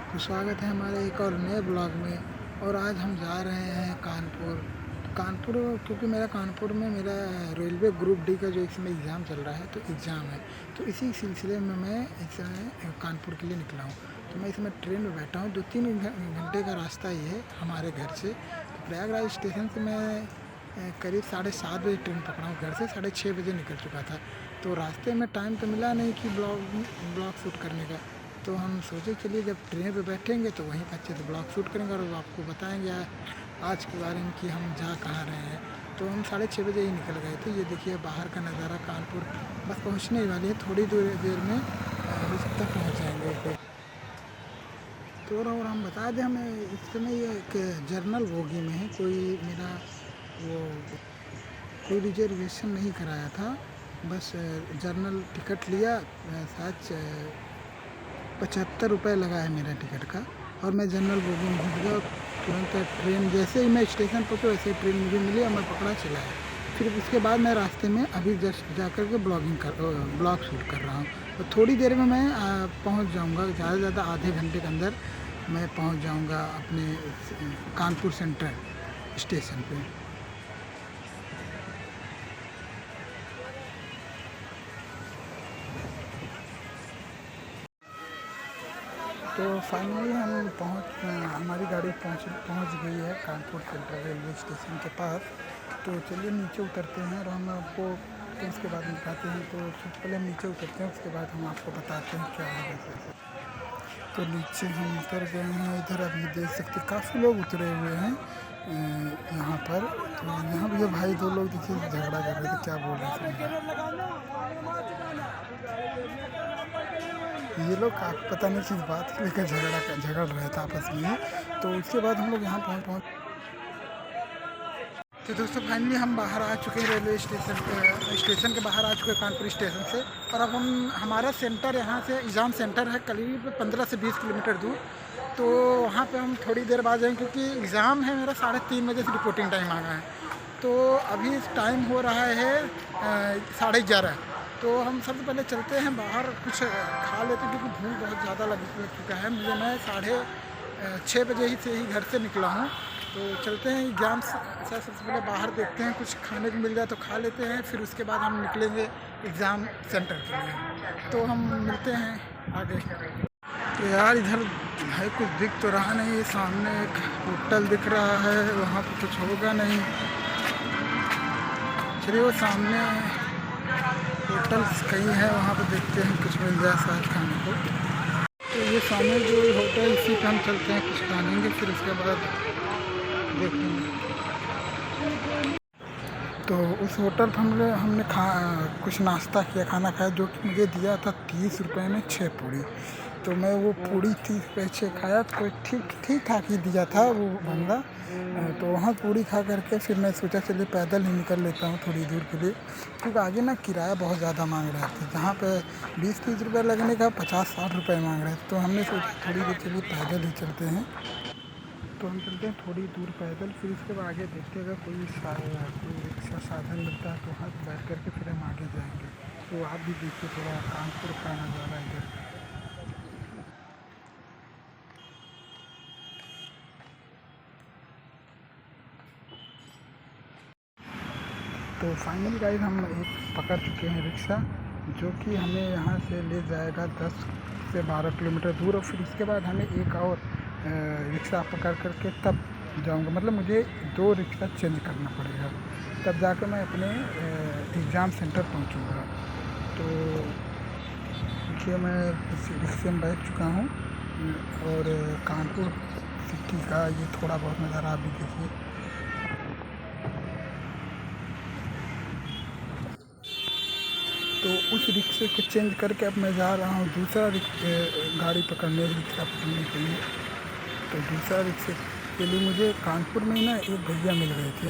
तो स्वागत है हमारे एक और नए ब्लॉग में। और आज हम जा रहे हैं कानपुर। कानपुर क्योंकि मेरा कानपुर में मेरा रेलवे ग्रुप डी का जो इस समय एग्ज़ाम चल रहा है, तो एग्ज़ाम है, तो इसी सिलसिले में मैं इस समय कानपुर के लिए निकला हूँ। तो मैं इसमें ट्रेन में बैठा हूँ। 2-3 घंटे का रास्ता ये है हमारे घर से। तो प्रयागराज स्टेशन से मैं करीब 7:30 बजे ट्रेन पकड़ा हूँ। घर से 6:30 बजे निकल चुका था। तो रास्ते में टाइम तो मिला नहीं कि ब्लॉग शूट करने का। तो हम सोचे चलिए जब ट्रेन पे बैठेंगे तो वहीं पर अच्छे से ब्लॉग शूट करेंगे और आपको बताएंगे आज के बारे में कि हम जा कहाँ रहे हैं। तो हम 6:30 बजे ही निकल गए थे। ये देखिए बाहर का नज़ारा कानपुर बस पहुँचने ही वाली है, थोड़ी देर में हो सकता है पहुँच जाएंगे। तो और हम बता दें, हमें इस समय ये एक जर्नल बोगी में है। वो कोई रिजर्वेशन नहीं कराया था, बस जर्नल टिकट लिया। शायद 75 रुपये लगा है मेरा टिकट का, और मैं जनरल बोगी में घुस गया। तुरंत ट्रेन जैसे ही मैं स्टेशन पहुँचा वैसे ही ट्रेन मुझे मिली और मैं पकड़ा चला है। फिर उसके बाद मैं रास्ते में अभी जस्ट जा कर के ब्लॉग शूट कर रहा हूँ। तो थोड़ी देर में मैं पहुँच जाऊँगा, ज़्यादा से ज़्यादा आधे घंटे के अंदर मैं पहुँच जाऊँगा अपने कानपुर सेंट्रल स्टेशन पे। तो फाइनली हमारी गाड़ी पहुंच गई है कानपुर सेंट्रल रेलवे स्टेशन के पास। तो चलिए नीचे उतरते हैं और हम आपको तो उसके बाद दिखाते हैं। तो सबसे पहले हम नीचे उतरते हैं, उसके बाद हम आपको बताते हैं क्या है कैसे। तो नीचे हम उतर गए हैं। इधर आप ये देख सकते काफ़ी लोग उतरे हुए हैं यहाँ पर। तो यहाँ भी ये भाई दो लोग देखिए झगड़ा कर रहे थे, क्या बोल रहे थे ये लोग। पता नहीं किस बात को लेकर झगड़ रहे थे आपस में। तो उसके बाद हम लोग यहाँ पहुँच तो दोस्तों फाइनली हम बाहर आ चुके हैं रेलवे स्टेशन के बाहर आ चुके हैं कानपुर स्टेशन से। और अब हमारा सेंटर यहाँ से एग्ज़ाम सेंटर है करीब 15 से 20 किलोमीटर दूर। तो वहाँ पे हम थोड़ी देर बाद जाएंगे क्योंकि एग्ज़ाम है मेरा 3:30 बजे से रिपोर्टिंग टाइम आ गया है। तो अभी टाइम हो रहा है 11:30। तो हम सबसे पहले चलते हैं बाहर, कुछ खा लेते हैं क्योंकि भूख बहुत ज़्यादा लग चुका है मुझे। मैं 6:30 बजे से ही घर से निकला हूँ। तो चलते हैं एग्ज़ाम से सबसे पहले बाहर देखते हैं, कुछ खाने को मिल जाए तो खा लेते हैं। फिर उसके बाद हम निकलेंगे एग्ज़ाम सेंटर के लिए। तो हम मिलते हैं आगे। तो यार इधर भाई कुछ दिख तो रहा नहीं। सामने एक होटल दिख रहा है, वहाँ पर कुछ होगा नहीं। चलिए वो सामने होटल कहीं है, वहाँ पर देखते हैं कुछ मिल जाए शायद खाने को। तो ये सामने जो होटल, इसी पर हम चलते हैं, कुछ खा लेंगे फिर उसके बाद देखेंगे। तो उस होटल पर हमने कुछ नाश्ता किया, खाना खाया, जो कि मुझे दिया था 30 रुपये में 6 पूड़ी। तो मैं वो पूड़ी 30 रुपये 6 खाया, तो ठीक ठाक ही दिया था वो बंदा। तो वहाँ पूड़ी खा करके फिर मैं सोचा चलिए पैदल ही निकल लेता हूँ थोड़ी दूर के लिए, क्योंकि आगे ना किराया बहुत ज़्यादा मांग रहे थे। जहाँ पे 20-30 रुपये लगने का 50-60 रुपये मांग रहे थे। तो हमने सोचा थोड़ी देर चलिए पैदल ही चलते हैं। तो हम चलते हैं थोड़ी दूर पैदल, फिर उसके बाद आगे देखते अगर कोई रिक्शा साधन मिलता है तो वहाँ बैठ करके फिर हम आगे जाएंगे। तो आप भी देखिए थोड़ा कानपुर का नज़ारा इधर। तो फाइनली गाइस हम एक पकड़ चुके हैं रिक्शा, जो कि हमें यहाँ से ले जाएगा 10 से 12 किलोमीटर दूर। और फिर उसके बाद हमें एक और रिक्शा पकड़ करके तब जाऊँगा, मतलब मुझे 2 रिक्शा चेंज करना पड़ेगा, तब जाकर मैं अपने एग्ज़ाम सेंटर पहुँचूँगा। तो देखिए मैं इस रिक्शे में बैठ चुका हूँ और कानपुर सिटी का ये थोड़ा बहुत नज़ारा आप भी देखिए। तो उस रिक्शे को चेंज करके अब मैं जा रहा हूँ दूसरा गाड़ी पकड़ने, रिक्शा पकड़ने के लिए। तो दूसरा रिक्शे के लिए मुझे कानपुर में ना एक भैया मिल गए थे।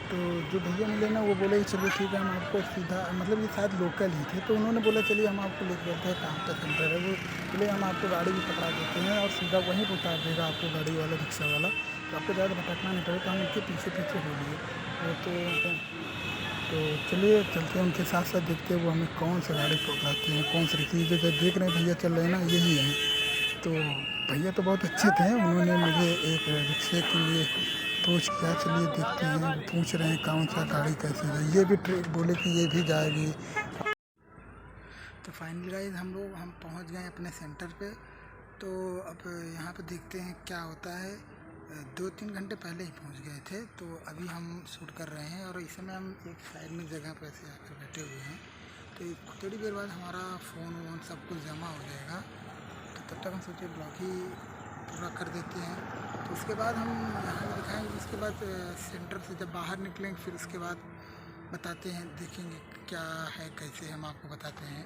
तो जो भैया मिले ना वो बोले चलिए ठीक है, हम आपको सीधा, मतलब ये शायद लोकल ही थे, तो उन्होंने बोला चलिए हम आपको लेके चलते हैं, कहाँ का सेंटर है वो। बोले हम आपको गाड़ी भी पकड़ा देते हैं और सीधा वहीं पर उतार देगा आपको गाड़ी वाला, रिक्शा वाला। तो आपको ज़्यादा भटकना नहीं पड़ेगा। तो हम उनके पीछे पीछे हो लिए। तो चलिए चलते हैं उनके साथ साथ, देखते हैं वो हमें कौन सा गाड़ी पकड़ाते हैं, कौन सी रिक्शा। जो देख रहे हैं भैया चल रहे हैं ना, यही है। तो भैया तो बहुत अच्छे थे, उन्होंने मुझे एक रिक्शे के लिए अप्रोच किया, चलिए देखते हैं। वो पूछ रहे हैं कौन सा गाड़ी कैसी है, ये भी बोले कि ये भी जाएगी। तो फाइनली गाइस हम पहुंच गए अपने सेंटर पे। तो अब यहाँ पे देखते हैं क्या होता है। 2-3 घंटे पहले ही पहुंच गए थे, तो अभी हम शूट कर रहे हैं और इस समय हम एक साइड में जगह पर ऐसे आकर बैठे हुए हैं। तो थोड़ी देर बाद हमारा फ़ोन वोन सब कुछ जमा हो जाएगा, तो तब तक हम सोचे ब्लॉग ही पूरा कर देते हैं। तो उसके बाद हम यहाँ दिखाएंगे, उसके बाद सेंटर से जब बाहर निकलेंगे फिर उसके बाद बताते हैं, देखेंगे क्या है कैसे, हम आपको बताते हैं।